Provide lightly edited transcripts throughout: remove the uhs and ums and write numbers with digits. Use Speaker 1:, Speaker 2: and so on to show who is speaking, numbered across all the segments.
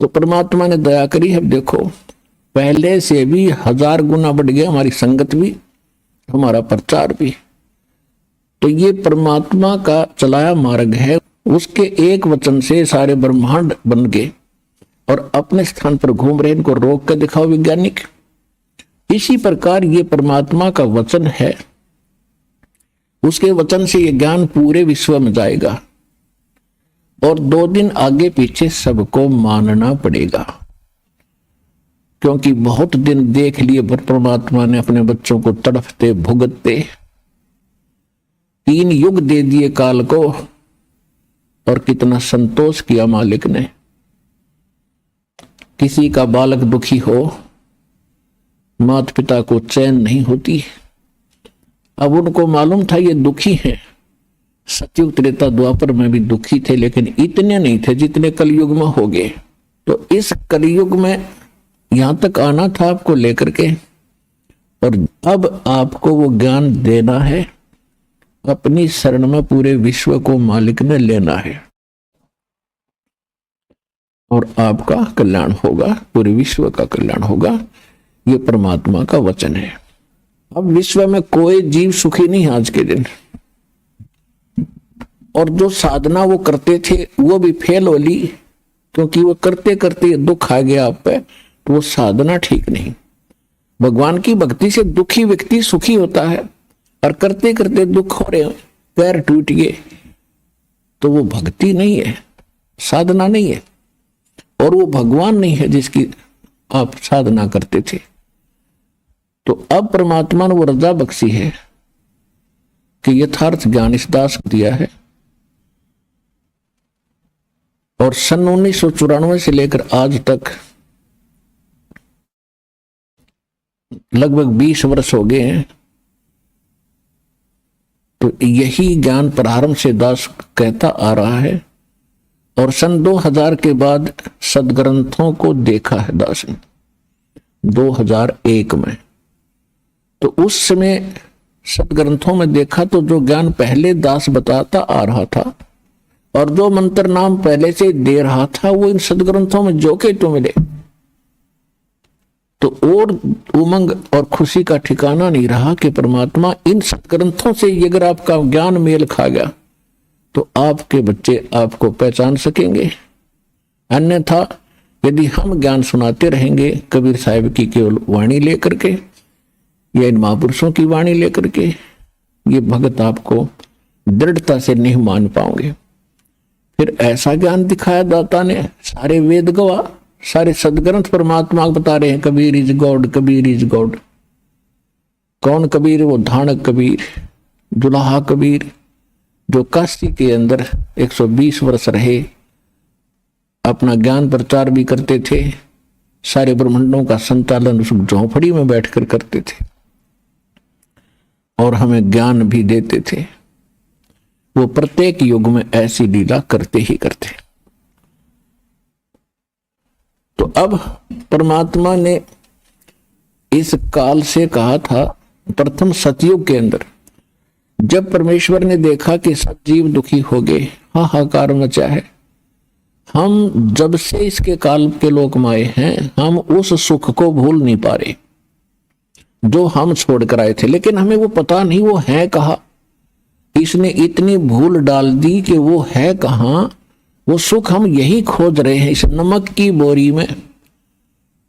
Speaker 1: तो परमात्मा ने दया करी है। देखो पहले से भी 1000 गुना बढ़ गया हमारी संगत भी, हमारा प्रचार भी। तो ये परमात्मा का चलाया मार्ग है, उसके एक वचन से सारे ब्रह्मांड बन गए और अपने स्थान पर घूम रहे। इनको रोक कर दिखाओ वैज्ञानिक। इसी प्रकार ये परमात्मा का वचन है, उसके वचन से ये ज्ञान पूरे विश्व में जाएगा और 2 दिन आगे पीछे सबको मानना पड़ेगा, क्योंकि बहुत दिन देख लिए परमात्मा ने अपने बच्चों को तड़फते भुगतते। 3 युग दे दिए काल को और कितना संतोष किया मालिक ने। किसी का बालक दुखी हो, माता पिता को चैन नहीं होती। अब उनको मालूम था ये दुखी हैं, सतयुग त्रेता द्वापर में भी दुखी थे, लेकिन इतने नहीं थे जितने कलयुग में हो गए। तो इस कलयुग में यहां तक आना था आपको लेकर के, और अब आपको वो ज्ञान देना है। अपनी शरण में पूरे विश्व को मालिक ने लेना है और आपका कल्याण होगा, पूरे विश्व का कल्याण होगा। ये परमात्मा का वचन है। अब विश्व में कोई जीव सुखी नहीं आज के दिन, और जो साधना वो करते थे वो भी फेल हो ली, क्योंकि वो करते करते दुख आ गया आप पे, तो वो साधना ठीक नहीं। भगवान की भक्ति से दुखी व्यक्ति सुखी होता है, और करते करते दुख हो रहे, पैर टूट गए, तो वो भक्ति नहीं है, साधना नहीं है, और वो भगवान नहीं है जिसकी आप साधना करते थे। तो अब परमात्मा ने वो रजा बख्शी है कि यथार्थ ज्ञान इस दास को दिया है, और सन 1994 से लेकर आज तक लगभग 20 वर्ष हो गए हैं। तो यही ज्ञान प्रारंभ से दास कहता आ रहा है, और सन 2000 के बाद सदग्रंथों को देखा है दास ने 2001 में। तो उस समय सदग्रंथों में देखा तो जो ज्ञान पहले दास बताता आ रहा था और जो मंत्र नाम पहले से दे रहा था, वो इन सदग्रंथों में जो के तो मिले, तो और उमंग और खुशी का ठिकाना नहीं रहा कि परमात्मा इन सदग्रंथों से अगर आपका ज्ञान मेल खा गया तो आपके बच्चे आपको पहचान सकेंगे। अन्यथा यदि हम ज्ञान सुनाते रहेंगे कबीर साहिब की केवल वाणी लेकर के या इन महापुरुषों की वाणी लेकर के, ये भगत आपको दृढ़ता से नहीं मान पाओगे। फिर ऐसा ज्ञान दिखाया दाता ने, सारे वेद गवाह, सारे सदग्रंथ परमात्मा बता रहे हैं Kabir is God, Kabir is God. कौन कबीर? वो धानक कबीर, दुल्हा कबीर, जो काशी के अंदर 120 वर्ष रहे, अपना ज्ञान प्रचार भी करते थे, सारे ब्रह्मांडों का संचालन उस झोंपड़ी में बैठकर करते थे और हमें ज्ञान भी देते थे। वो प्रत्येक युग में ऐसी लीला करते ही करते। तो अब परमात्मा ने इस काल से कहा था, प्रथम सतयुग के अंदर जब परमेश्वर ने देखा कि सब जीव दुखी हो गए, हाहाकार मचा है, हम जब से इसके काल के लोक में आए हैं, हम उस सुख को भूल नहीं पा रहे जो हम छोड़ कर आए थे। लेकिन हमें वो पता नहीं वो है कहाँ। इसने इतनी भूल डाल दी कि वो है कहाँ। वो सुख हम यही खोज रहे हैं, इस नमक की बोरी में,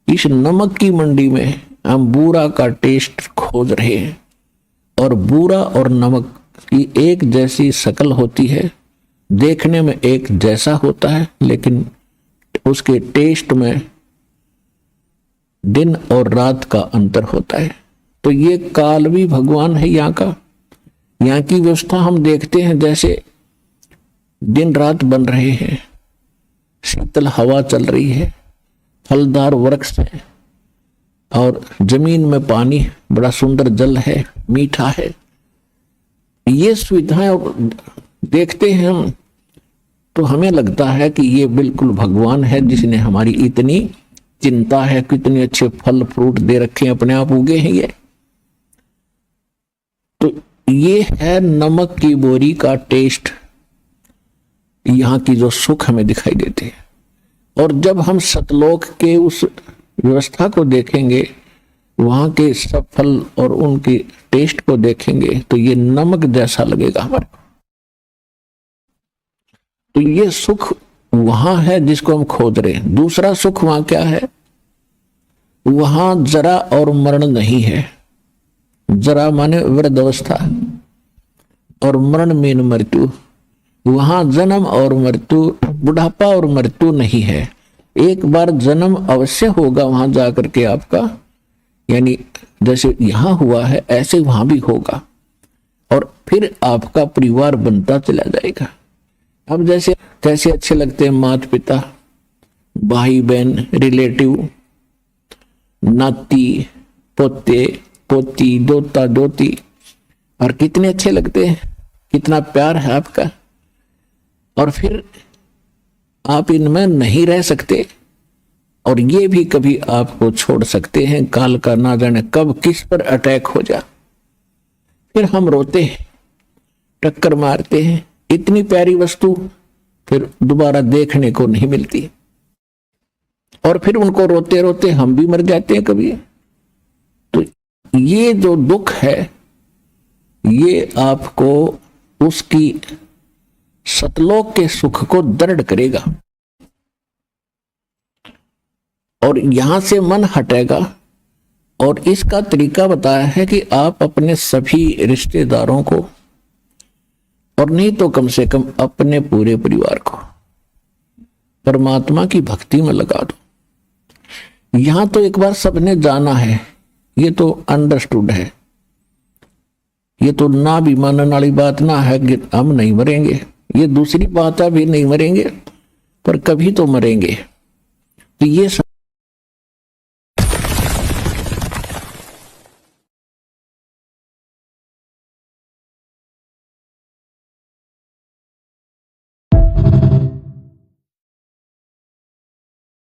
Speaker 1: इस नमक की मंडी में हम बूरा का टेस्ट खोज रहे हैं। और बूरा और नमक की एक जैसी शक्ल होती है, देखने में एक जैसा होता है, लेकिन उसके टेस्ट में दिन और रात का अंतर होता है। तो ये काल भी भगवान है यहाँ का। यहाँ की व्यवस्था हम देखते हैं, जैसे दिन रात बन रहे हैं, शीतल हवा चल रही है, फलदार वृक्ष है, और जमीन में पानी, बड़ा सुंदर जल है, मीठा है। ये सुविधाएं देखते हैं हम, तो हमें लगता है कि ये बिल्कुल भगवान है जिसने हमारी इतनी चिंता है, कितने अच्छे फल फ्रूट दे रखे हैं, अपने आप उगे हैं ये। तो ये है नमक की बोरी का टेस्ट, यहाँ की जो सुख हमें दिखाई देते हैं। और जब हम सतलोक के उस व्यवस्था को देखेंगे, वहां के सब फल और उनकी टेस्ट को देखेंगे, तो ये नमक जैसा लगेगा हमारे को। तो ये सुख वहां है जिसको हम खोज रहे हैं। दूसरा सुख वहां क्या है? वहां जरा और मरण नहीं है। जरा माने वृद्धावस्था और मरण मेन मृत्यु। वहां जन्म और मृत्यु, बुढ़ापा और मृत्यु नहीं है। एक बार जन्म अवश्य होगा वहां जाकर के आपका, यानी जैसे यहां हुआ है ऐसे वहां भी होगा, और फिर आपका परिवार बनता चला जाएगा। अब जैसे जैसे अच्छे लगते हैं माता पिता, भाई बहन, रिलेटिव, नाती पोते पोती, दोता दोती, और कितने अच्छे लगते हैं, कितना प्यार है आपका। और फिर आप इनमें नहीं रह सकते, और ये भी कभी आपको छोड़ सकते हैं। काल का ना जाने कब किस पर अटैक हो जा, फिर हम रोते हैं, टक्कर मारते हैं। इतनी प्यारी वस्तु फिर दोबारा देखने को नहीं मिलती, और फिर उनको रोते रोते हम भी मर जाते हैं कभी। तो ये जो दुख है, ये आपको उसकी सतलोक के सुख को दृढ़ करेगा, और यहां से मन हटेगा। और इसका तरीका बताया है कि आप अपने सभी रिश्तेदारों को, और नहीं तो कम से कम अपने पूरे परिवार को परमात्मा की भक्ति में लगा दो। यहां तो एक बार सबने जाना है, ये तो अंडरस्टूड है, ये तो ना भी मानने वाली बात ना है कि हम नहीं मरेंगे। ये दूसरी बात है, भी नहीं मरेंगे पर कभी तो मरेंगे। तो ये